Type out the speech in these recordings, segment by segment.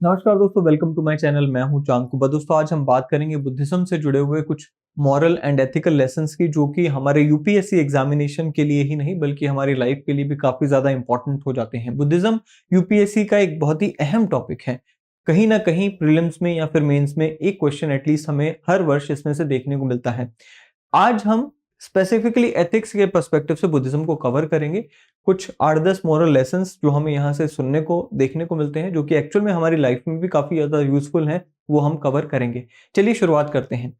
नमस्कार दोस्तों, welcome to my channel. मैं हूं चांद कुबा। दोस्तों, आज हम बात करेंगे बुद्धिज्म से जुड़े हुए कुछ मॉरल एंड एथिकल लेसन्स की, जो कि हमारे यूपीएससी एग्जामिनेशन के लिए ही नहीं बल्कि हमारी लाइफ के लिए भी काफी ज्यादा इंपॉर्टेंट हो जाते हैं। बुद्धिज्म यूपीएससी का एक बहुत ही अहम टॉपिक है। कहीं ना कहीं प्रीलिम्स में या फिर मेंस में एक क्वेश्चन एटलीस्ट हमें हर वर्ष इसमें से देखने को मिलता है। आज हम स्पेसिफिकली एथिक्स के पर्सपेक्टिव से बुद्धिज्म को कवर करेंगे। कुछ 8-10 मॉरल लेसन्स जो हमें यहाँ से सुनने को देखने को मिलते हैं, जो कि एक्चुअल में हमारी लाइफ में भी काफी ज्यादा यूजफुल हैं, वो हम कवर करेंगे। चलिए शुरुआत करते हैं।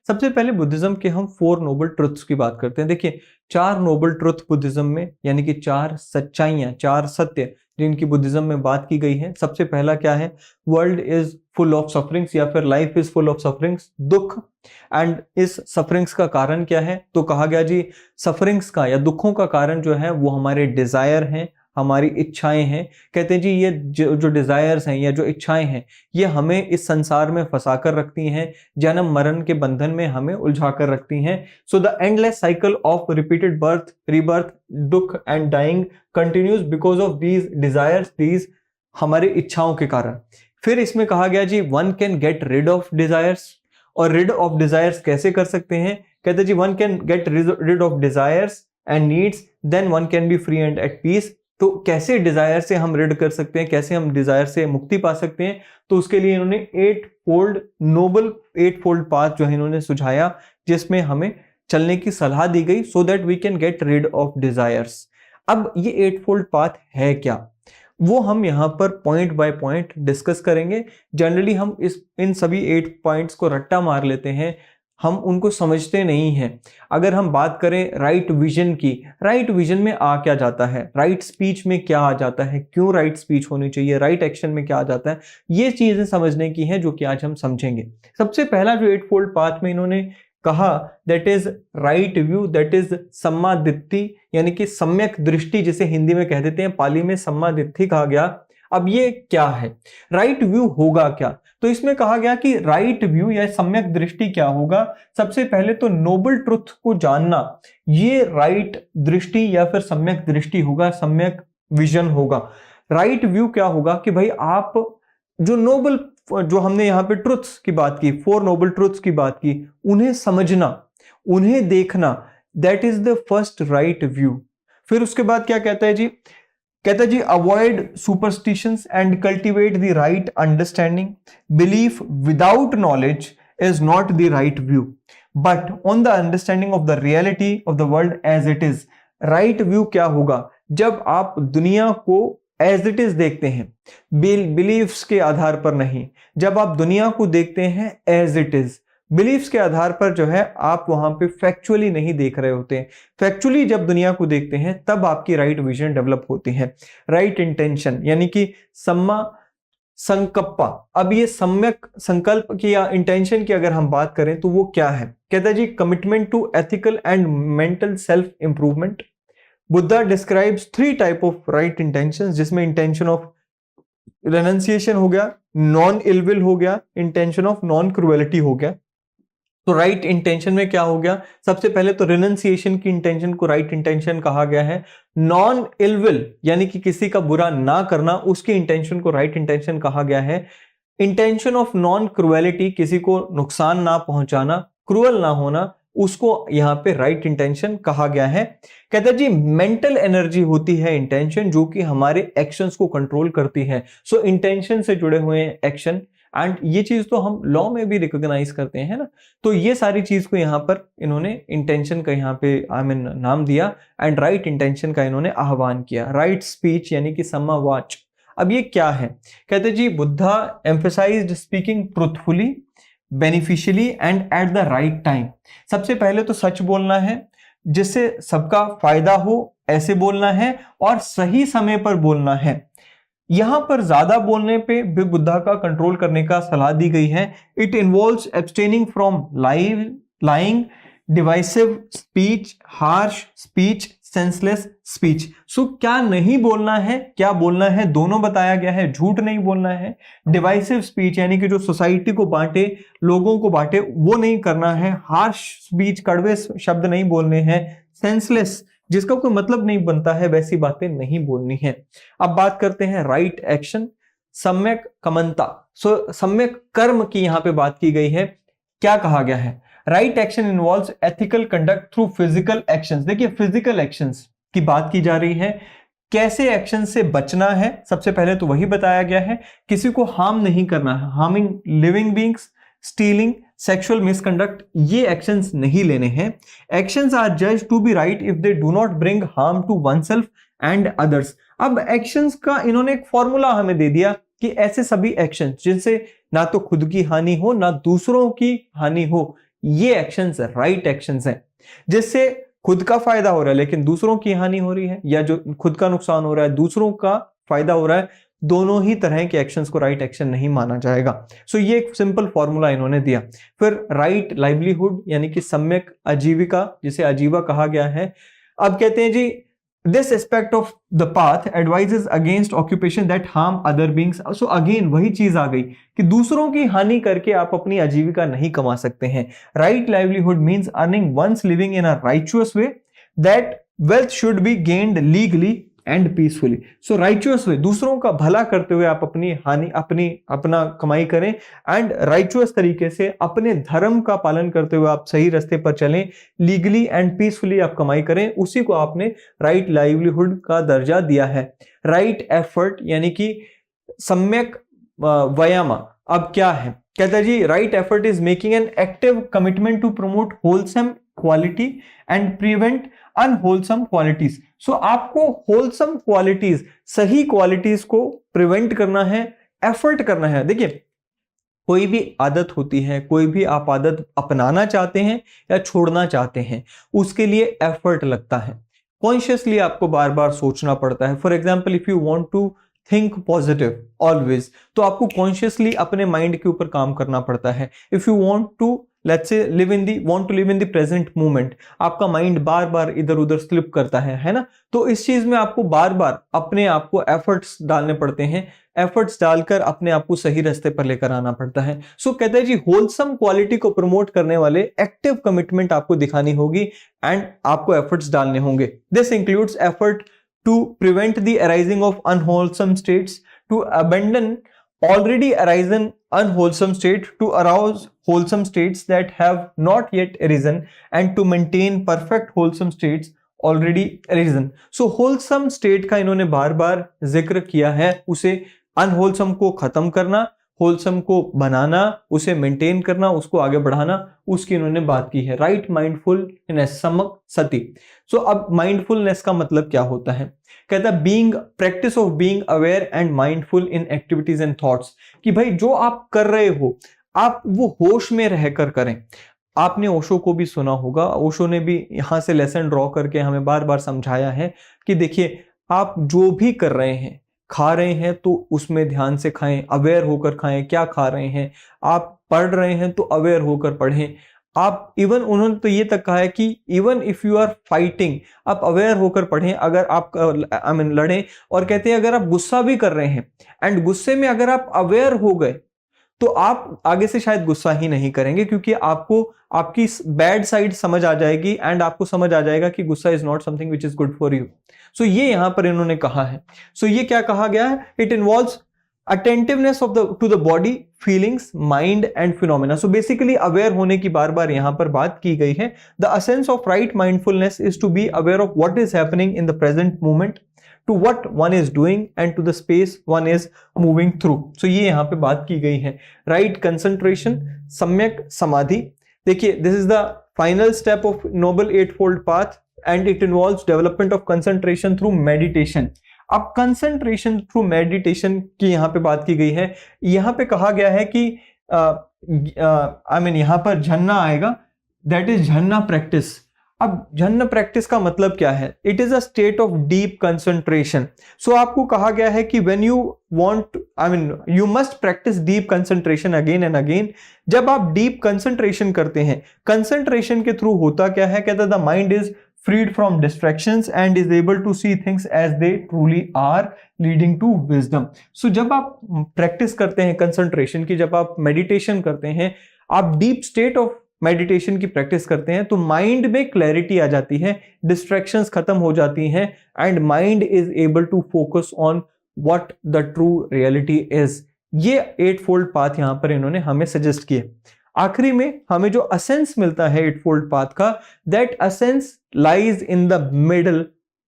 सबसे पहले बुद्धिज्म के हम 4 नोबल ट्रुथ्स की बात करते हैं। देखिए, 4 नोबल ट्रुथ बुद्धिज्म में, यानी कि 4 सच्चाइयां, 4 सत्य जिनकी बुद्धिज्म में बात की गई है। सबसे पहला क्या है? World is full of sufferings, या फिर life is full of sufferings, दुख। एंड इस सफरिंग्स का कारण क्या है? तो कहा गया जी, सफरिंग्स का या दुखों का कारण जो है वो हमारे डिजायर हैं, हमारी इच्छाएं हैं। कहते हैं जी, ये जो डिजायर्स हैं या जो इच्छाएं हैं, ये हमें इस संसार में फंसा कर रखती हैं, जन्म मरण के बंधन में हमें उलझा कर रखती हैं। So the endless cycle of repeated birth, rebirth, दुख and dying continues because of these desires, these हमारी इच्छाओं के कारण। फिर इसमें कहा गया जी, one can get rid of desires. और रिड ऑफ डिजायर्स कैसे कर सकते हैं? कहते जी, one can get rid of desires and needs, then one can be free and at peace. तो कैसे डिजायर से हम रिड कर सकते हैं, कैसे हम डिजायर से मुक्ति पा सकते हैं? तो उसके लिए इन्होंने 8 फोल्ड नोबल 8 फोल्ड पाथ जो है इन्होंने सुझाया, जिसमें हमें चलने की सलाह दी गई, so that we can get rid of desires. अब ये 8 फोल्ड पाथ है क्या, वो हम यहां पर पॉइंट बाय पॉइंट डिस्कस करेंगे। जनरली हम इन सभी 8 पॉइंट्स को रट्टा मार लेते हैं, हम उनको समझते नहीं हैं। अगर हम बात करें राइट विजन की, राइट विजन में आ क्या जाता है, राइट स्पीच में क्या आ जाता है, क्यों राइट स्पीच होनी चाहिए, राइट एक्शन में क्या आ जाता है, ये चीजें समझने की हैं, जो कि आज हम समझेंगे। सबसे पहला जो 8 फोल्ड पाथ में इन्होंने कहा, that is right view, that is सम्मा दिट्ठी, यानी कि सम्यक दृष्टि, जिसे हिंदी में कह देते हैं, पाली में सम्मा दिट्ठी कहा गया। अब ये क्या है? राइट व्यू होगा क्या? तो इसमें कहा गया कि राइट व्यू या सम्यक दृष्टि क्या होगा? सबसे पहले तो नोबल ट्रुथ को जानना, ये राइट दृष्टि या फिर सम्यक दृष्टि होगा, सम्यक विजन होगा। राइट व्यू क्या होगा कि भाई आप जो नोबल, जो हमने यहाँ पे ट्रुथ्स की बात की, 4 नोबल ट्रुथ्स की बात की, उन्हें समझना, उन्हें देखना, that is the first right view. फिर उसके बाद क्या कहता है जी? कहता है जी, avoid superstitions and cultivate the right understanding. Belief without knowledge is not the right view, but on the understanding of the reality of the world as it is. Right view क्या होगा? जब आप दुनिया को एज इट इज देखते हैं, beliefs के आधार पर नहीं। जब आप दुनिया को देखते हैं एज इट इज, बिलीफ्स के आधार पर जो है, आप वहां पे फैक्चुअली नहीं देख रहे होते हैं। फैक्चुअली जब दुनिया को देखते हैं, तब आपकी राइट विजन डेवलप होती है। राइट इंटेंशन, यानी कि सम्मा संकप्पा। अब ये सम्यक संकल्प की या इंटेंशन की अगर हम बात करें तो वो क्या है? कहता है जी, commitment to ethical and mental self improvement. Buddha describes 3 type of right intention, जिसमें इंटेंशन ऑफ रेनंसिएशन हो गया, नॉन इलविल हो गया, इंटेंशन ऑफ नॉन क्रुएलिटी हो गया। तो राइट इंटेंशन में क्या हो गया? सबसे पहले तो रिनंसिएशन की इंटेंशन को राइट इंटेंशन कहा गया है। नॉन इलविल, यानी कि किसी का बुरा ना करना, उसकी इंटेंशन को राइट इंटेंशन कहा गया है। इंटेंशन ऑफ नॉन क्रुएलिटी, किसी को नुकसान ना पहुंचाना, क्रूअल ना होना, उसको यहां पे राइट इंटेंशन कहा गया है। कहता है जी, मेंटल एनर्जी होती है इंटेंशन, जो कि हमारे एक्शंस को कंट्रोल करती है। सो इंटेंशन से जुड़े हुए एक्शन, एंड ये चीज तो हम लॉ में भी रिकॉग्नाइज करते हैं ना। तो ये सारी चीज को यहाँ पर इन्होंने इंटेंशन का यहाँ पे नाम दिया, एंड राइट इंटेंशन का इन्होंने आह्वान किया। राइट स्पीच, यानी कि सम्मा वाच। अब ये क्या है? कहते जी, Buddha emphasized speaking truthfully, beneficially and at the right time. सबसे पहले तो सच बोलना है, जिससे सबका फायदा हो, ऐसे बोलना है, और सही समय पर बोलना है। यहां पर ज्यादा बोलने पे भी बुद्धा का कंट्रोल करने का सलाह दी गई है। It involves abstaining from lying, divisive speech, harsh speech, senseless speech. So क्या नहीं बोलना है, क्या बोलना है, दोनों बताया गया है। झूठ नहीं बोलना है। डिवाइसिव स्पीच, यानी कि जो सोसाइटी को बांटे, लोगों को बांटे, वो नहीं करना है। हार्श स्पीच, कड़वे शब्द नहीं बोलने हैं। सेंसलेस, जिसका कोई मतलब नहीं बनता है, वैसी बातें नहीं बोलनी है। अब बात करते हैं राइट एक्शन। सम्यक कमंता। सो सम्यक कर्म की यहां पे बात की गई है। क्या कहा गया है? Right action involves ethical conduct through physical actions. देखिए फिजिकल एक्शंस की बात की जा रही है, कैसे एक्शन से बचना है, सबसे पहले तो वही बताया गया है। किसी को हार्म नहीं करना है, harming living beings, stealing, sexual misconduct, ये एक्शंस नहीं लेने हैं। Actions are judged to be right if they do not bring harm to oneself and others. अब एक्शंस का इन्होंने एक फॉर्मूला हमें दे दिया कि ऐसे सभी एक्शंस जिनसे ना तो खुद की हानि हो ना दूसरों की हानि हो, ये एक्शंस राइट एक्शंस हैं। जिससे खुद का फायदा हो रहा है लेकिन दूसरों की हानि हो रही है, या जो खुद का नुकसान हो रहा है दूसरों का फायदा हो रहा है, दोनों ही तरह के एक्शंस को राइट एक्शन नहीं माना जाएगा। सो ये एक सिंपल फॉर्मूला इन्होंने दिया। फिर राइट लाइवलीहुड यानी कि सम्यक आजीविका, जिसे आजीवा कहा गया है। अब कहते हैं जी this aspect of the path advises against occupation that harm other beings. So again वही चीज आ गई कि दूसरों की हानि करके आप अपनी आजीविका नहीं कमा सकते हैं। Right livelihood means earning one's living in a righteous way, that wealth should be gained legally and peacefully. So righteous way, दूसरों का भला करते हुए आप अपनी हानि अपना कमाई करें, एंड राइचुअस तरीके से अपने धर्म का पालन करते हुए आप सही रास्ते पर चलें, लीगली एंड पीसफुली आप कमाई करें, उसी को आपने राइट लाइवलीहुड का दर्जा दिया है। राइट एफर्ट यानी कि सम्यक व्यायाम। अब क्या है? कहता है जी right effort is making an active commitment to promote wholesome quality and prevent unwholesome qualities. So आपको होलसम क्वालिटीज, सही क्वालिटीज को प्रिवेंट करना है, एफर्ट करना है। देखिए कोई भी आदत होती है, कोई भी आप आदत अपनाना चाहते हैं या छोड़ना चाहते हैं, उसके लिए एफर्ट लगता है। कॉन्शियसली आपको बार बार सोचना पड़ता है। For example if you want to think positive always, तो आपको कॉन्शियसली अपने माइंड के ऊपर काम करना पड़ता है। If you want to let's say want to live in the present moment, आपका माइंड बार बार इधर उधर स्लिप करता है ना? तो इस चीज में आपको बार बार अपने आप को एफर्ट्स डालने पड़ते हैं, एफर्ट्स डालकर अपने आप को सही रास्ते पर लेकर आना पड़ता है। सो कहते हैं जी होलसम क्वालिटी को प्रमोट करने वाले एक्टिव कमिटमेंट आपको दिखानी होगी एंड आपको एफर्ट्स डालने होंगे। This includes effort to prevent the arising of unwholesome states, to abandon already arisen unwholesome state, to arouse wholesome states that have not yet arisen, and to maintain perfect wholesome states already arisen. So wholesome state का इन्होंने बार बार जिक्र किया है, उसे unwholesome को खत्म करना, wholesome को बनाना, उसे मेंटेन करना, उसको आगे बढ़ाना, उसकी इन्होंने बात की है। राइट माइंडफुलनेस समक सती। सो अब माइंडफुलनेस का मतलब क्या होता है? कहता है being practice of being aware and mindful in activities and thoughts, कि भाई जो आप कर रहे हो आप वो होश में रहकर करें। आपने ओशो को भी सुना होगा, ओशो ने भी यहां से लेसन ड्रॉ करके हमें बार बार समझाया है कि देखिए आप जो भी कर रहे हैं, खा रहे हैं तो उसमें ध्यान से खाएं, अवेयर होकर खाएं क्या खा रहे हैं। आप पढ़ रहे हैं तो अवेयर होकर पढ़ें। आप इवन उन्होंने तो ये तक कहा है कि even if you are fighting, आप अवेयर होकर पढ़ें। अगर आप लड़ें, और कहते हैं अगर आप गुस्सा भी कर रहे हैं एंड गुस्से में अगर आप अवेयर हो गए तो आप आगे से शायद गुस्सा ही नहीं करेंगे, क्योंकि आपको आपकी बैड साइड समझ आ जाएगी एंड आपको समझ आ जाएगा कि गुस्सा is not something which is good for you. So ये यहां पर इन्होंने कहा है। सो ये क्या कहा गया है? It involves attentiveness of the two the body, feelings, mind and phenomena. So basically aware होने की बार बार यहां पर बात की गई है। The essence of right mindfulness is to be aware of what is happening in the present moment, to what one is doing and to the space one is moving through. So ये यहाँ पे बात की गई है। Right concentration, सम्यक समाधि। देखिए this is the final step of Noble Eightfold Path and it involves development of concentration through meditation. अब concentration through meditation की यहाँ पे बात की गई है। यहाँ पे कहा गया है कि यहाँ पर झन्ना आएगा, that is झन्ना practice। अब झन्ना प्रैक्टिस का मतलब क्या है? It is a state of deep concentration. So आपको कहा गया है कि when you want you must practice deep concentration again and again. जब आप डीप कंसंट्रेशन करते हैं, कंसंट्रेशन के थ्रू होता क्या है? कहता है the mind is freed from distractions and is able to see things as they truly are, leading to wisdom. So जब आप प्रैक्टिस करते हैं कंसंट्रेशन की, जब आप मेडिटेशन करते हैं, आप डीप स्टेट ऑफ मेडिटेशन की प्रैक्टिस करते हैं, तो माइंड में क्लैरिटी आ जाती है, डिस्ट्रैक्शंस खत्म हो जाती हैं and mind is able to focus on what the true reality is. ये 8 फोल्ड पाथ यहां पर इन्होंने हमें सजेस्ट किए। आखिरी में हमें जो असेंस मिलता है 8 फोल्ड पाथ का, that असेंस lies in the middle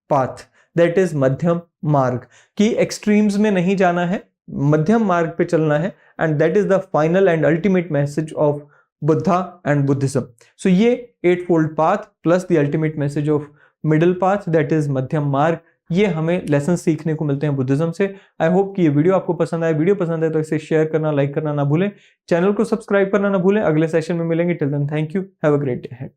path, that is मध्यम मार्ग। की एक्सट्रीम्स में नहीं जाना है, मध्यम मार्ग पे चलना है, and that is the final and ultimate message of Buddha and Buddhism. So ये 8 fold path plus the ultimate message of middle path, that is मध्यम मार्ग, ये हमें लेसन सीखने को मिलते हैं बुद्धिज्म से। आई होप कि ये वीडियो आपको पसंद आए। वीडियो पसंद आए तो इसे शेयर करना, लाइक करना ना भूलें, चैनल को सब्सक्राइब करना ना भूलें। अगले सेशन में मिलेंगे। Till then thank you, have a great day.